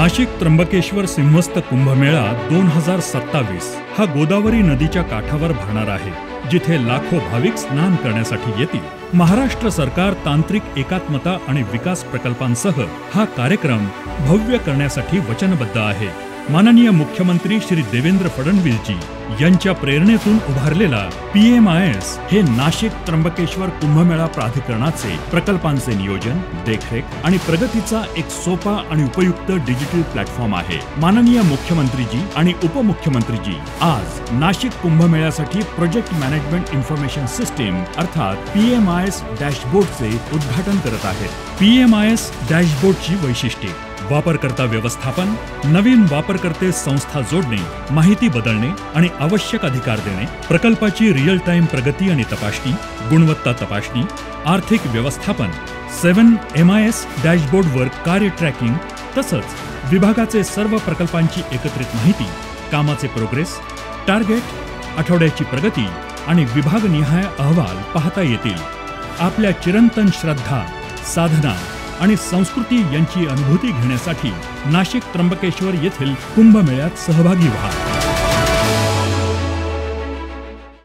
नाशिक त्र्यंबकेश्वर सिंहस्थ कुंभमेळा 2027 हा गोदावरी नदीच्या काठावर भरणार आहे, जिथे लाखो भाविक स्नान करण्यासाठी येतील। महाराष्ट्र सरकार तांत्रिक एकात्मता आणि विकास प्रकल्पांसह हा कार्यक्रम भव्य करण्यासाठी वचनबद्ध आहे। माननीय मुख्यमंत्री श्री देवेंद्र फडणवीसजी यांच्या प्रेरणेतून उभारलेला PMIS हे नाशिक त्र्यंबकेश्वर कुंभमेळा प्राधिकरणाचे प्रकल्पांचे नियोजन, देखरेख आणि प्रगतीचा एक सोपा आणि उपयुक्त डिजिटल प्लॅटफॉर्म आहे। माननीय मुख्यमंत्रीजी आणि उपमुख्यमंत्रीजी आज नाशिक कुंभमेळ्यासाठी प्रोजेक्ट मॅनेजमेंट इन्फॉर्मेशन सिस्टीम अर्थात PMIS डॅशबोर्डचे उद्घाटन करत आहेत। PMIS डॅशबोर्डची वैशिष्ट्ये: वापरकर्ता व्यवस्थापन, नवीन वापरकर्ते संस्था जोडणे, माहिती बदलणे आणि आवश्यक अधिकार देणे, प्रकल्पाची रिअल टाइम प्रगती आणि तपासणी, गुणवत्ता तपासणी, आर्थिक व्यवस्थापन, 7MIS डॅशबोर्डवर कार्य ट्रॅकिंग, तसंच विभागाचे सर्व प्रकल्पांची एकत्रित माहिती, कामाचे प्रोग्रेस, टार्गेट, आठवड्याची प्रगती आणि विभागनिहाय अहवाल पाहता येतील। आपल्या चिरंतन श्रद्धा, साधना आणि संस्कृती यांची अनुभूती घेण्यासाठी नाशिक त्र्यंबकेश्वर येथील कुंभमेळ्यात सहभागी व्हा।